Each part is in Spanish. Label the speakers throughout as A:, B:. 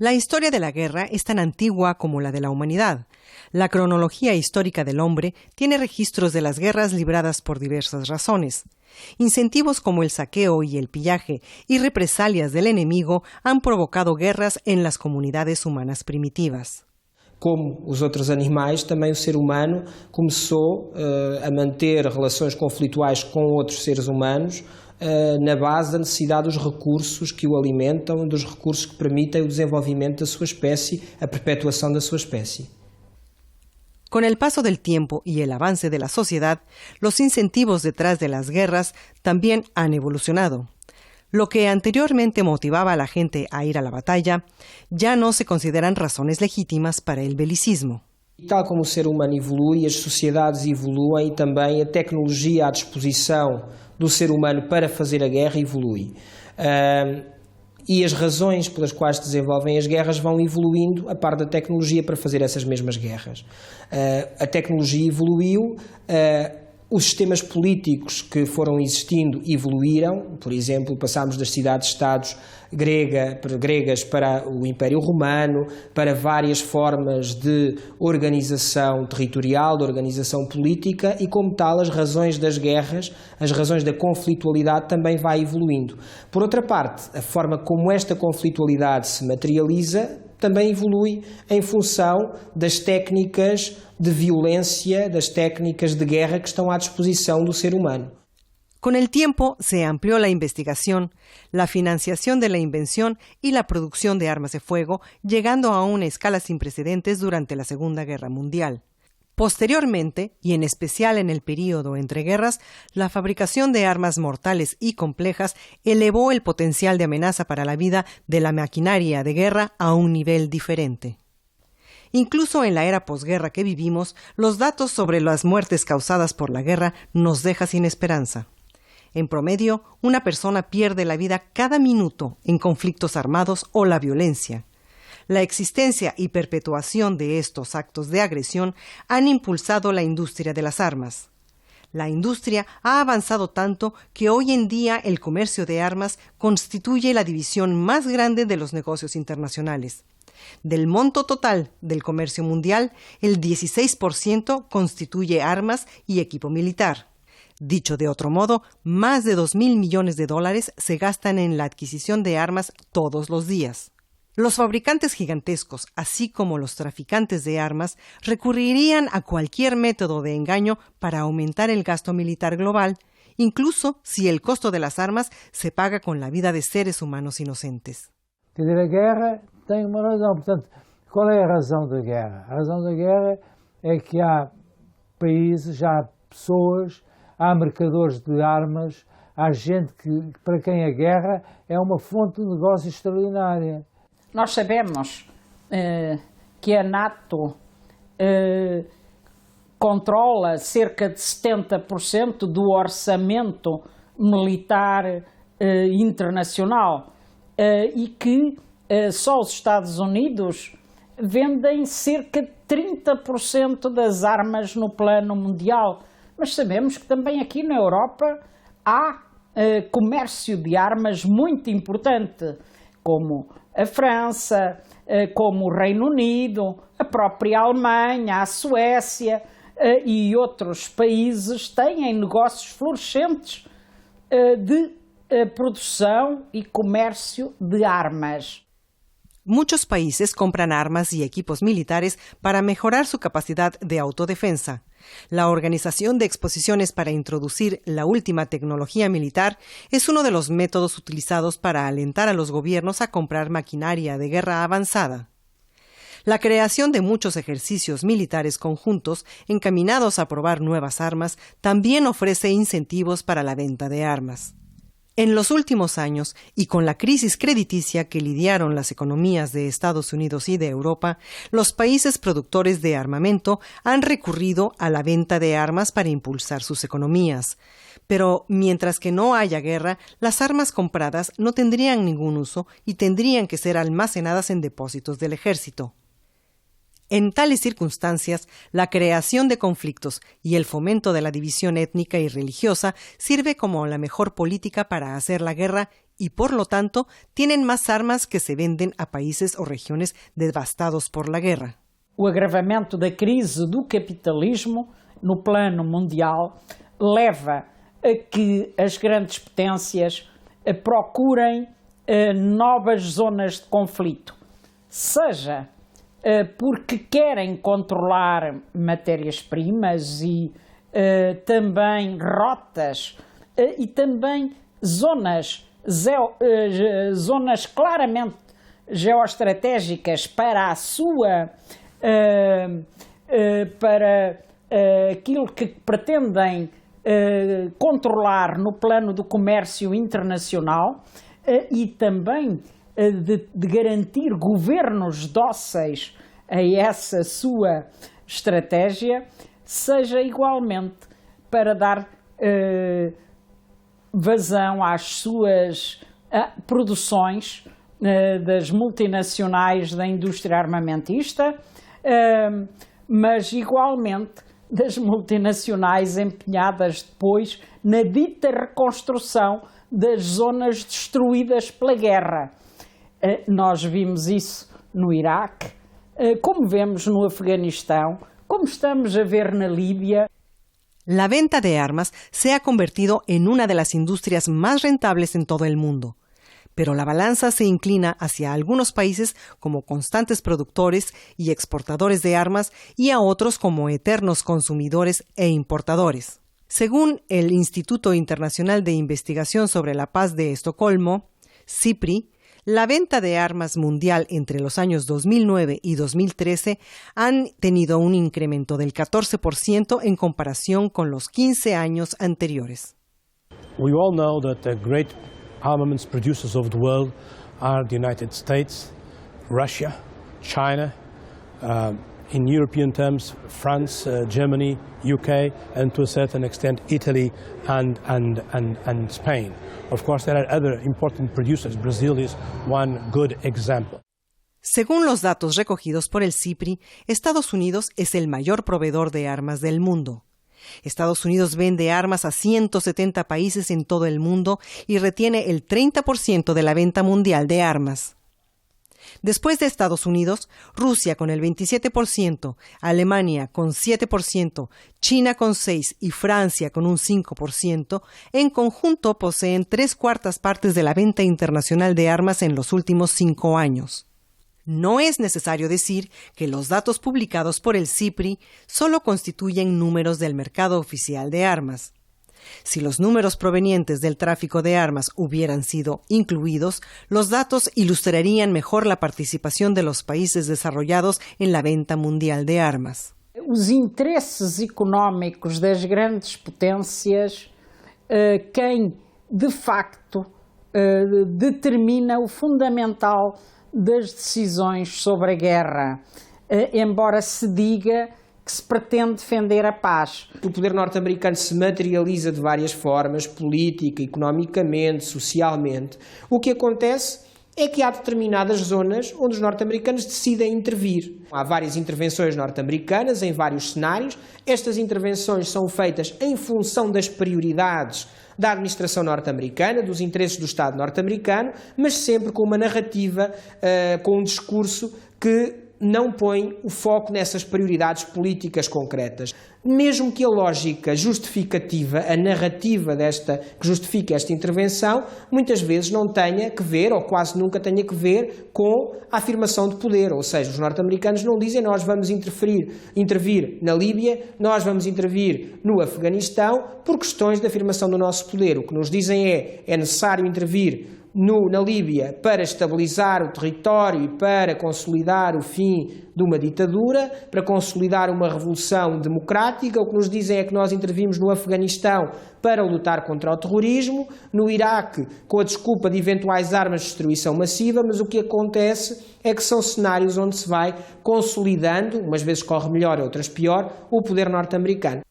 A: La historia de la guerra es tan antigua como la de la humanidad. La cronología histórica del hombre tiene registros de las guerras libradas por diversas razones. Incentivos como el saqueo y el pillaje y represalias del enemigo han provocado guerras en las comunidades humanas primitivas.
B: Como os outros animais, também o ser humano começou a manter relações conflituais com outros seres humanos na base da necessidade dos recursos que o alimentam, dos recursos que permitem o desenvolvimento da sua espécie, a perpetuação da sua espécie.
A: Con el paso del tiempo y el avance de la sociedad, los incentivos detrás de las guerras también han evolucionado. Lo que anteriormente motivaba a la gente a ir a la batalla, ya no se consideran razones legítimas para el belicismo.
B: Tal como o ser humano evolui, as sociedades evoluem e também a tecnologia à disposição do ser humano para fazer a guerra evolui. E as razões pelas quais se desenvolvem as guerras vão evoluindo a par da tecnologia para fazer essas mesmas guerras. A tecnologia evoluiu, os sistemas políticos que foram existindo evoluíram, por exemplo, passámos das cidades-estados gregas para o Império Romano, para várias formas de organização territorial, de organização política e, como tal, as razões das guerras, as razões da conflitualidade também vai evoluindo. Por outra parte, a forma como esta conflitualidade se materializa também evolui em função das técnicas de violência, das técnicas de guerra que estão à disposição do ser humano.
A: Con el tiempo se amplió la investigación, la financiación de la invención y la producción de armas de fuego, llegando a una escala sin precedentes durante la Segunda Guerra Mundial. Posteriormente, y en especial en el período entre guerras, la fabricación de armas mortales y complejas elevó el potencial de amenaza para la vida de la maquinaria de guerra a un nivel diferente. Incluso en la era posguerra que vivimos, los datos sobre las muertes causadas por la guerra nos dejan sin esperanza. En promedio, una persona pierde la vida cada minuto en conflictos armados o la violencia. La existencia y perpetuación de estos actos de agresión han impulsado la industria de las armas. La industria ha avanzado tanto que hoy en día el comercio de armas constituye la división más grande de los negocios internacionales. Del monto total del comercio mundial, el 16% constituye armas y equipo militar. Dicho de otro modo, más de 2.000 millones de dólares se gastan en la adquisición de armas todos los días. Los fabricantes gigantescos, así como los traficantes de armas, recurrirían a cualquier método de engaño para aumentar el gasto militar global, incluso si el costo de las armas se paga con la vida de seres humanos inocentes.
C: Quer dizer, a guerra tem uma razão. Portanto, qual é a razão da guerra? A razão da guerra é que há países, há pessoas, há mercadores de armas, há gente para quem a guerra é uma fonte de negócio extraordinária.
D: Nós sabemos que a NATO controla cerca de 70% do orçamento militar internacional e que só os Estados Unidos vendem cerca de 30% das armas no plano mundial. Mas sabemos que também aqui na Europa há comércio de armas muito importante, como a França, como o Reino Unido, a própria Alemanha, a Suécia e outros países têm negócios florescentes de produção e comércio de armas.
A: Muchos países compran armas y equipos militares para mejorar su capacidad de autodefensa. La organización de exposiciones para introducir la última tecnología militar es uno de los métodos utilizados para alentar a los gobiernos a comprar maquinaria de guerra avanzada. La creación de muchos ejercicios militares conjuntos encaminados a probar nuevas armas también ofrece incentivos para la venta de armas. En los últimos años, y con la crisis crediticia que lidiaron las economías de Estados Unidos y de Europa, los países productores de armamento han recurrido a la venta de armas para impulsar sus economías. Pero mientras que no haya guerra, las armas compradas no tendrían ningún uso y tendrían que ser almacenadas en depósitos del ejército. En tales circunstancias, la creación de conflictos y el fomento de la división étnica y religiosa sirve como la mejor política para hacer la guerra y por lo tanto tienen más armas que se venden a países o regiones devastados por la guerra.
D: O agravamento da crise do capitalismo no plano mundial leva a que as grandes potências procurem novas zonas de conflito, seja porque querem controlar matérias-primas e também rotas e também zonas claramente geoestratégicas para a sua para aquilo que pretendem controlar no plano do comércio internacional e também de garantir governos dóceis a essa sua estratégia, seja igualmente para dar vazão às suas produções das multinacionais da indústria armamentista, mas igualmente das multinacionais empenhadas depois na dita reconstrução das zonas destruídas pela guerra. Nós vimos isso no Iraque, como vemos no Afeganistão, como estamos a ver na Líbia.
A: La venta de armas se ha convertido en una de las industrias más rentables en todo el mundo. Pero la balanza se inclina hacia algunos países como constantes productores y exportadores de armas y a otros como eternos consumidores e importadores. Según el Instituto Internacional de Investigación sobre la Paz de Estocolmo, SIPRI, la venta de armas mundial entre los años 2009 y 2013 han tenido un incremento del 14% en comparación con los 15 años anteriores.
E: We all know that the great armaments producers of the world are the United States, Russia, China, in European terms, France, Germany, UK, and to a certain extent Italy and Spain. Of course, there are other important producers. Brazil is one good example.
A: Según los datos recogidos por el SIPRI, Estados Unidos es el mayor proveedor de armas del mundo. Estados Unidos vende armas a 170 países en todo el mundo y retiene el 30% de la venta mundial de armas. Después de Estados Unidos, Rusia con el 27%, Alemania con 7%, China con 6% y Francia con un 5%, en conjunto poseen 3/4 partes de la venta internacional de armas en los últimos 5 años. No es necesario decir que los datos publicados por el SIPRI solo constituyen números del mercado oficial de armas. Si los números provenientes del tráfico de armas hubieran sido incluidos, los datos ilustrarían mejor la participación de los países desarrollados en la venta mundial de armas.
D: Os interesses económicos das grandes potências, quem de facto determina o fundamental das decisões sobre a guerra, embora se diga que se pretende defender a paz.
B: O poder norte-americano se materializa de várias formas, política, economicamente, socialmente. O que acontece é que há determinadas zonas onde os norte-americanos decidem intervir. Há várias intervenções norte-americanas em vários cenários. Estas intervenções são feitas em função das prioridades da administração norte-americana, dos interesses do Estado norte-americano, mas sempre com uma narrativa, com um discurso que não põe o foco nessas prioridades políticas concretas. Mesmo que a lógica justificativa, a narrativa que justifica esta intervenção, muitas vezes não tenha que ver, ou quase nunca tenha que ver, com a afirmação de poder. Ou seja, os norte-americanos não dizem nós vamos intervir na Líbia, nós vamos intervir no Afeganistão por questões de afirmação do nosso poder. O que nos dizem é necessário intervir na Líbia para estabilizar o território e para consolidar o fim de uma ditadura, para consolidar uma revolução democrática. O que nos dizem é que nós intervimos no Afeganistão para lutar contra o terrorismo, no Iraque com a desculpa de eventuais armas de destruição massiva, mas o que acontece é que são cenários onde se vai consolidando, umas vezes corre melhor, outras pior, o poder norte-americano.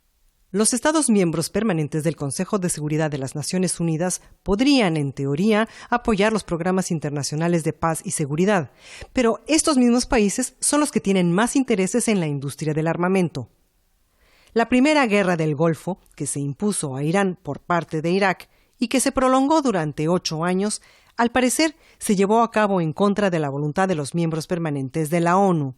A: Los Estados miembros permanentes del Consejo de Seguridad de las Naciones Unidas podrían, en teoría, apoyar los programas internacionales de paz y seguridad, pero estos mismos países son los que tienen más intereses en la industria del armamento. La primera guerra del Golfo, que se impuso a Irán por parte de Irak, y que se prolongó durante 8 años, al parecer se llevó a cabo en contra de la voluntad de los miembros permanentes de la ONU.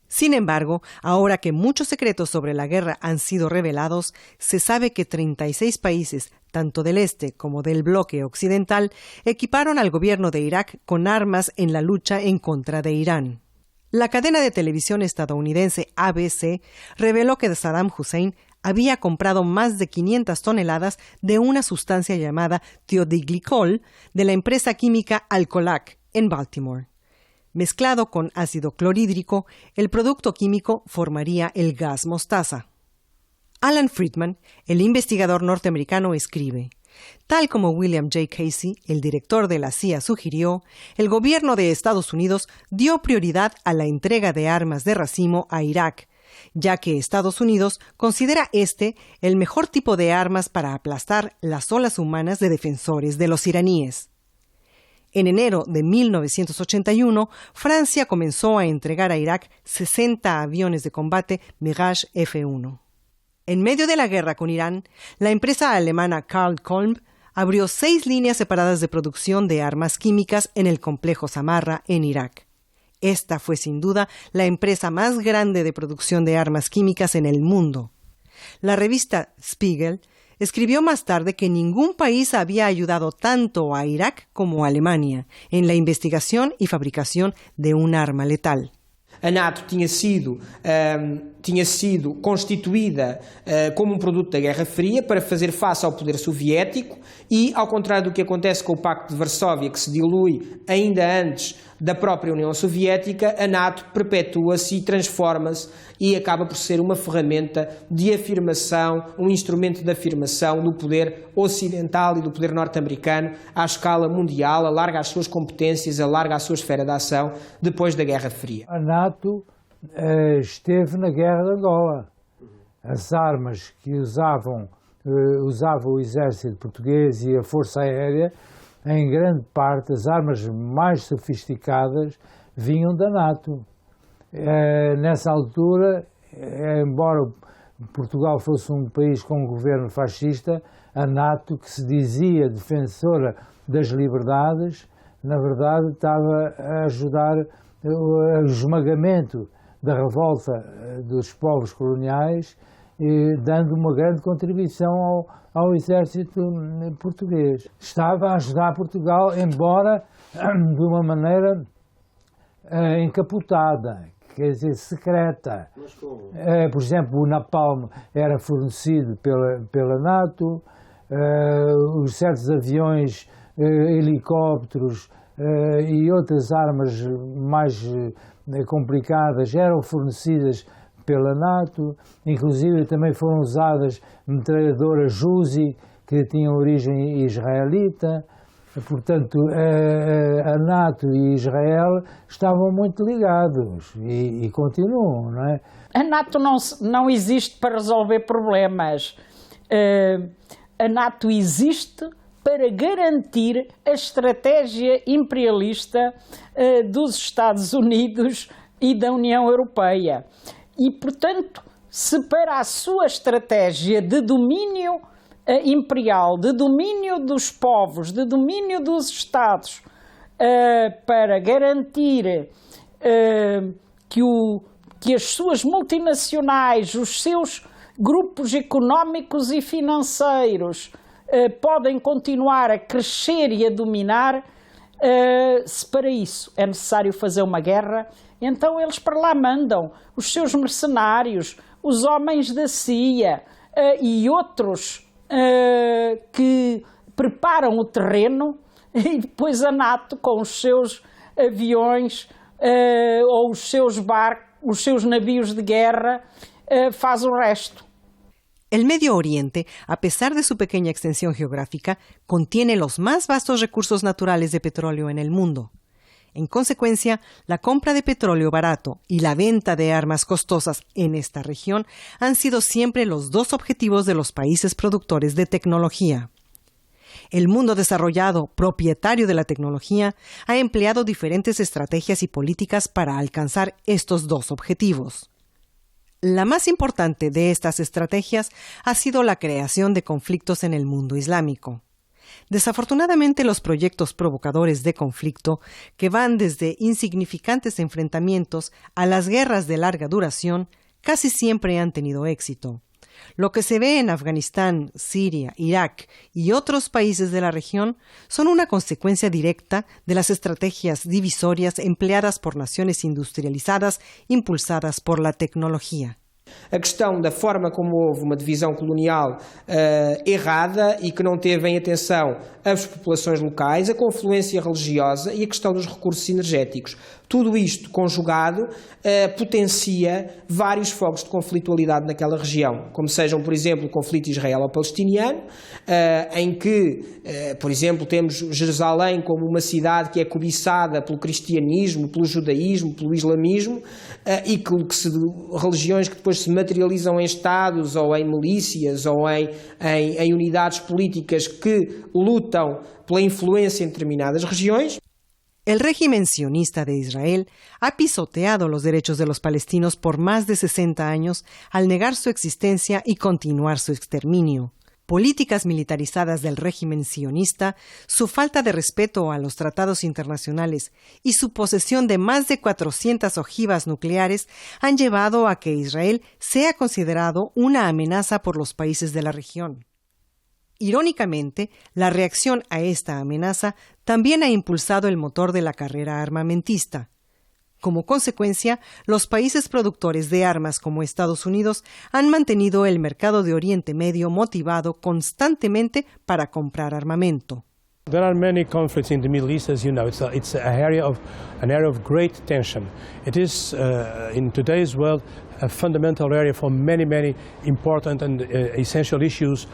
A: Sin embargo, ahora que muchos secretos sobre la guerra han sido revelados, se sabe que 36 países, tanto del este como del bloque occidental, equiparon al gobierno de Irak con armas en la lucha en contra de Irán. La cadena de televisión estadounidense ABC reveló que Saddam Hussein había comprado más de 500 toneladas de una sustancia llamada tiodiglicol de la empresa química Alcolac en Baltimore. Mezclado con ácido clorhídrico, el producto químico formaría el gas mostaza. Alan Friedman, el investigador norteamericano, escribe: tal como William J. Casey, el director de la CIA, sugirió, el gobierno de Estados Unidos dio prioridad a la entrega de armas de racimo a Irak, ya que Estados Unidos considera el mejor tipo de armas para aplastar las olas humanas de defensores de los iraníes. En enero de 1981, Francia comenzó a entregar a Irak 60 aviones de combate Mirage F-1. En medio de la guerra con Irán, la empresa alemana Karl Kolb abrió 6 líneas separadas de producción de armas químicas en el complejo Samarra, en Irak. Esta fue sin duda la empresa más grande de producción de armas químicas en el mundo. La revista Spiegel escribió más tarde que ningún país había ayudado tanto a Irak como a Alemania en la investigación y fabricación de un arma letal.
B: A NATO tinha sido constituída como produto da Guerra Fria para fazer face ao poder soviético e, ao contrário do que acontece com o Pacto de Varsóvia, que se dilui ainda antes da própria União Soviética, a NATO perpetua-se e transforma-se e acaba por ser uma ferramenta de afirmação, um instrumento de afirmação do poder ocidental e do poder norte-americano à escala mundial, alarga as suas competências, alarga a sua esfera de ação depois da Guerra Fria.
C: A NATO esteve na Guerra de Angola. As armas que usava o exército português e a Força Aérea, em grande parte, as armas mais sofisticadas vinham da NATO. Nessa altura, embora Portugal fosse um país com um governo fascista, a NATO, que se dizia defensora das liberdades, na verdade estava a ajudar o esmagamento da revolta dos povos coloniais, dando uma grande contribuição ao exército português. Estava a ajudar Portugal, embora de uma maneira encapotada, quer dizer, secreta. Por exemplo, o napalm era fornecido pela NATO, os certos aviões, helicópteros e outras armas mais complicadas eram fornecidas pela NATO, inclusive também foram usadas metralhadoras Uzi, que tinham origem israelita. Portanto, a NATO e Israel estavam muito ligados e continuam, não é?
D: A NATO não existe para resolver problemas. A NATO existe para garantir a estratégia imperialista dos Estados Unidos e da União Europeia. E, portanto, se para a sua estratégia de domínio imperial, de domínio dos povos, de domínio dos Estados, para garantir que as suas multinacionais, os seus grupos económicos e financeiros podem continuar a crescer e a dominar, se para isso é necessário fazer uma guerra, então eles para lá mandam os seus mercenários, os homens da CIA e outros que preparam o terreno, e depois a NATO com os seus aviões ou os seus barcos, os seus navios de guerra, faz o resto.
A: El Medio Oriente, a pesar de su pequeña extensión geográfica, contiene los más vastos recursos naturales de petróleo en el mundo. En consecuencia, la compra de petróleo barato y la venta de armas costosas en esta región han sido siempre los dos objetivos de los países productores de tecnología. El mundo desarrollado, propietario de la tecnología, ha empleado diferentes estrategias y políticas para alcanzar estos dos objetivos. La más importante de estas estrategias ha sido la creación de conflictos en el mundo islámico. Desafortunadamente, los proyectos provocadores de conflicto, que van desde insignificantes enfrentamientos a las guerras de larga duración, casi siempre han tenido éxito. Lo que se ve en Afganistán, Siria, Irak y otros países de la región son una consecuencia directa de las estrategias divisorias empleadas por naciones industrializadas impulsadas por la tecnología.
B: A questão da forma como houve uma divisão colonial errada e que não teve em atenção as populações locais, a confluência religiosa e a questão dos recursos energéticos. Tudo isto conjugado potencia vários focos de conflitualidade naquela região, como sejam, por exemplo, o conflito israelo-palestiniano, em que, por exemplo, temos Jerusalém como uma cidade que é cobiçada pelo cristianismo, pelo judaísmo, pelo islamismo, e que religiões que depois se materializam em estados ou em milícias ou em unidades políticas que lutam pela influência em determinadas regiões.
A: El régimen sionista de Israel ha pisoteado los derechos de los palestinos por más de 60 años al negar su existencia y continuar su exterminio. Políticas militarizadas del régimen sionista, su falta de respeto a los tratados internacionales y su posesión de más de 400 ojivas nucleares han llevado a que Israel sea considerado una amenaza por los países de la región. Irónicamente, la reacción a esta amenaza también ha impulsado el motor de la carrera armamentista. Como consecuencia, los países productores de armas como Estados Unidos han mantenido el mercado de Oriente Medio motivado constantemente para comprar armamento.
E: There are many conflicts in the Middle East, as you know. It's an area of great tension. It is, in today's world, a fundamental area for many important and essential issues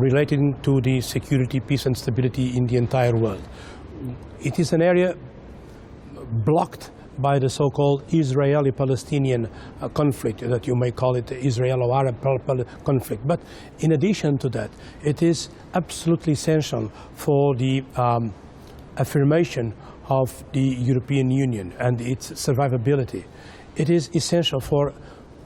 E: relating to the security, peace and stability in the entire world. It is an area blocked by the so-called Israeli-Palestinian conflict, that you may call it the Israelo-Arab conflict. But in addition to that, it is absolutely essential for the affirmation of the European Union and its survivability. It is essential for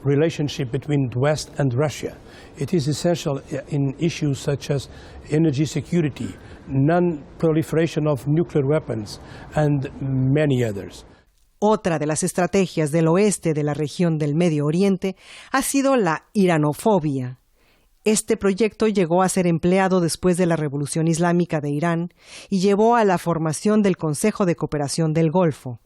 E: relationship between the West and Russia. It is essential in issues such as energy security, non-proliferation of nuclear weapons, and many others.
A: Otra de las estrategias del oeste de la región del Medio Oriente ha sido la iranofobia. Este proyecto llegó a ser empleado después de la Revolución Islámica de Irán y llevó a la formación del Consejo de Cooperación del Golfo.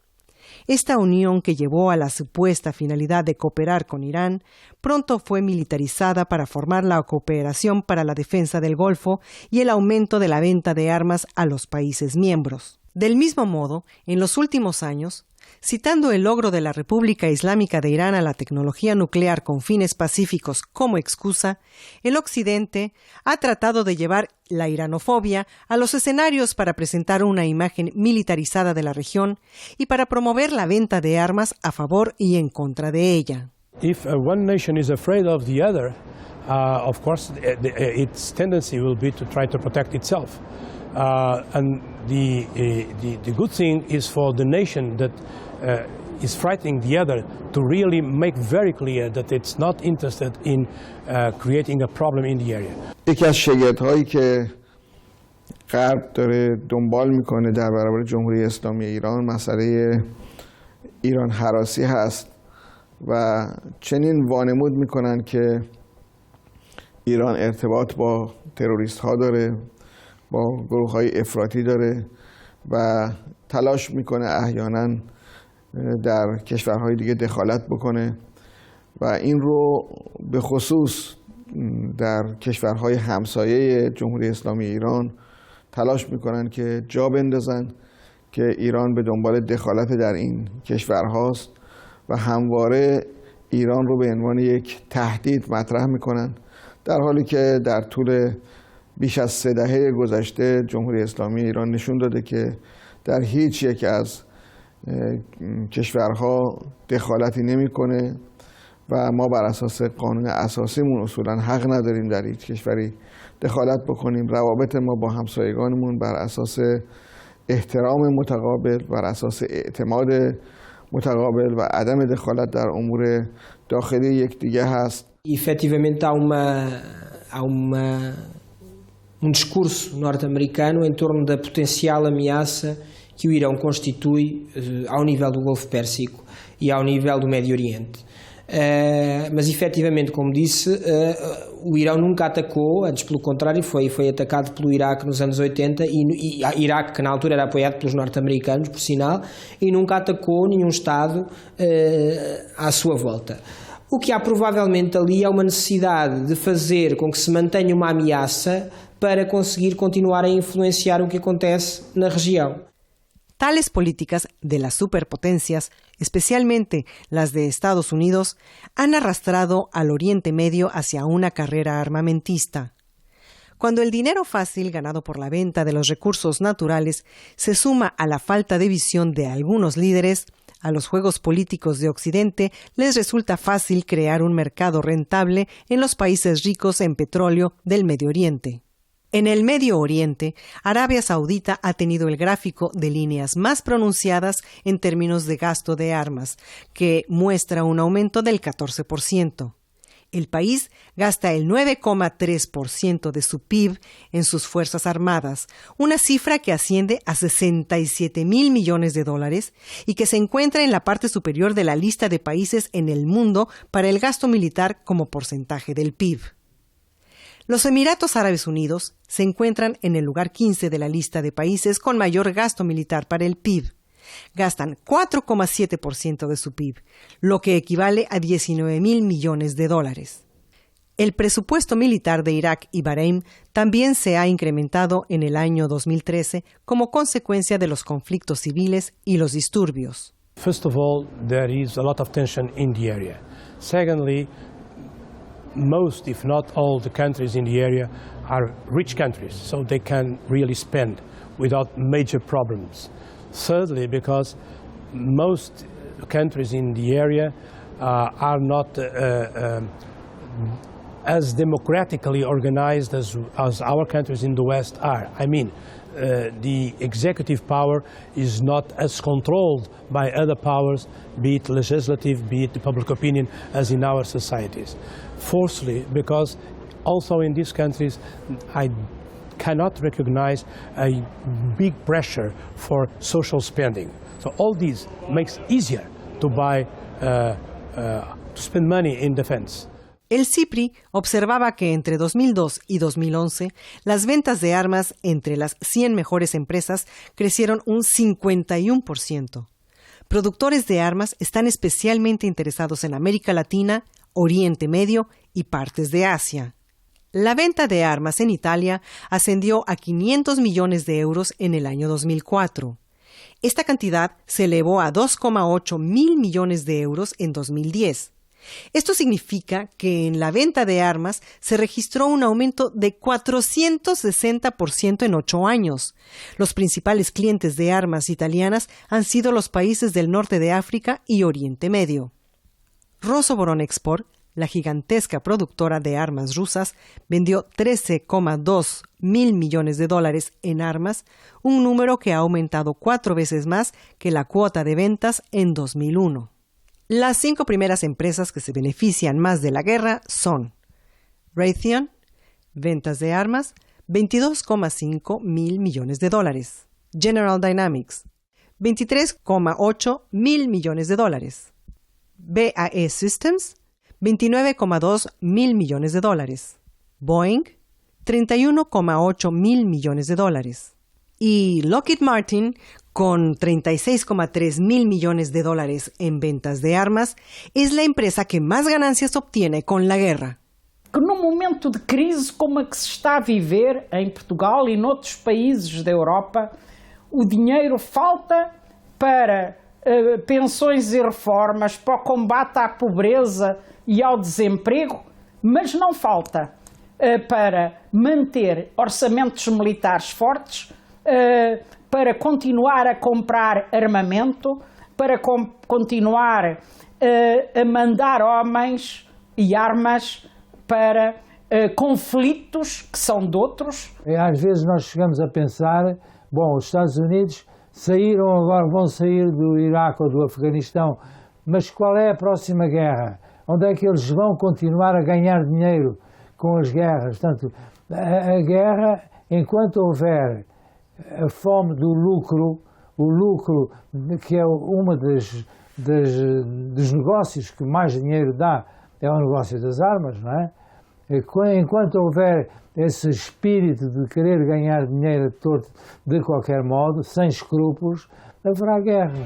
A: Esta unión, que llevó a la supuesta finalidad de cooperar con Irán, pronto fue militarizada para formar la Cooperación para la Defensa del Golfo y el aumento de la venta de armas a los países miembros. Del mismo modo, en los últimos años, citando el logro de la República Islámica de Irán a la tecnología nuclear con fines pacíficos como excusa, el Occidente ha tratado de llevar la iranofobia a los escenarios para presentar una imagen militarizada de la región y para promover la venta de armas a favor y en contra de ella.
E: If one nation is afraid of the other, of course, its tendency will be to try to protect itself. And the good thing is for the nation that is frightening the other to really make very clear that it's not interested in creating a problem in the area.
F: یکی از شگردهایی که غرب داره دنبال میکنه در برابر جمهوری اسلامی ایران مسئله ایران هراسی هست و چنین وانمود میکنن که ایران ارتباط با تروریست ها داره، با گروه های افراطی داره و تلاش میکنه احیانا در کشورهای دیگه دخالت بکنه و این رو به خصوص در کشورهای همسایه جمهوری اسلامی ایران تلاش میکنن که جا بندازن که ایران به دنبال دخالت در این کشورهاست و همواره ایران رو به عنوان یک تهدید مطرح میکنن، در حالی که در طول بیش از 3 دهه گذشته جمهوری اسلامی ایران نشون داده که در هیچ یک از کشورها دخالتی نمیکنه و ما بر اساس قانون اساسیمون اصولا حق نداریم در هیچ کشوری دخالت بکنیم. روابط ما با همسایگانمون بر اساس احترام متقابل، بر اساس اعتماد متقابل و عدم دخالت در امور داخلی یکدیگه هست.
B: Efetivamente há uma um discurso norte-americano em torno da potencial ameaça que o Irão constitui ao nível do Golfo Pérsico e ao nível do Médio Oriente. Mas efetivamente, como disse, o Irão nunca atacou, antes pelo contrário foi atacado pelo Iraque nos anos 80 e Iraque, que na altura era apoiado pelos norte-americanos, por sinal, e nunca atacou nenhum Estado à sua volta. O que há provavelmente ali é uma necessidade de fazer com que se mantenha uma ameaça para conseguir continuar a influenciar o que acontece na região.
A: Tales políticas de las superpotencias, especialmente las de Estados Unidos, han arrastrado al Oriente Medio hacia una carrera armamentista. Cuando el dinero fácil ganado por la venta de los recursos naturales se suma a la falta de visión de algunos líderes, a los juegos políticos de Occidente les resulta fácil crear un mercado rentable en los países ricos en petróleo del Medio Oriente. En el Medio Oriente, Arabia Saudita ha tenido el gráfico de líneas más pronunciadas en términos de gasto de armas, que muestra un aumento del 14%. El país gasta el 9,3% de su PIB en sus fuerzas armadas, una cifra que asciende a 67.000 millones de dólares y que se encuentra en la parte superior de la lista de países en el mundo para el gasto militar como porcentaje del PIB. Los Emiratos Árabes Unidos se encuentran en el lugar 15 de la lista de países con mayor gasto militar para el PIB. Gastan 4,7% de su PIB, lo que equivale a 19.000 millones de dólares. El presupuesto militar de Irak y Bahrein también se ha incrementado en el año 2013 como consecuencia de los conflictos civiles y los disturbios.
E: First of all, there is a lot of tension in the area. Secondly, most, if not all, the countries in the area are rich countries, so they can really spend without major problems. Thirdly, because most countries in the area are not as democratically organized as our countries in the West are. I mean, the executive power is not as controlled by other powers, be it legislative, be it the public opinion, as in our societies. Fourthly, because also in these countries, I cannot recognize a big pressure for social spending. So all these makes it easier to buy, to spend money in defense.
A: El CIPRI observaba que entre 2002 y 2011 las ventas de armas entre las 100 mejores empresas crecieron un 51%. Productores de armas están especialmente interesados en América Latina, Oriente Medio y partes de Asia. La venta de armas en Italia ascendió a 500 millones de euros en el año 2004. Esta cantidad se elevó a 2,8 mil millones de euros en 2010. Esto significa que en la venta de armas se registró un aumento de 460% en 8 años. Los principales clientes de armas italianas han sido los países del norte de África y Oriente Medio. Rosoboronexport, la gigantesca productora de armas rusas, vendió 13,2 mil millones de dólares en armas, un número que ha aumentado 4 veces más que la cuota de ventas en 2001. Las 5 primeras empresas que se benefician más de la guerra son Raytheon, ventas de armas, 22,5 mil millones de dólares. General Dynamics, 23,8 mil millones de dólares. BAE Systems, 29,2 mil millones de dólares. Boeing, 31,8 mil millones de dólares. Y Lockheed Martin, con 36,3 mil millones de dólares en ventas de armas, es la empresa que más ganancias obtiene con la guerra.
D: Num momento de crise como a que se está a viver em Portugal e noutros países da Europa, o dinheiro falta para pensões e reformas, para o combate à pobreza e ao desemprego, mas não falta para manter orçamentos militares fortes, para continuar a comprar armamento, para continuar a mandar homens e armas para conflitos que são de outros.
C: Às vezes nós chegamos a pensar, bom, os Estados Unidos saíram agora, vão sair do Iraque ou do Afeganistão, mas qual é a próxima guerra? Onde é que eles vão continuar a ganhar dinheiro com as guerras? Portanto, A guerra, enquanto houver a fome do lucro, o lucro que é uma dos negócios que mais dinheiro dá, é o negócio das armas, não é? Enquanto houver esse espírito de querer ganhar dinheiro de qualquer modo, sem escrúpulos, haverá guerra.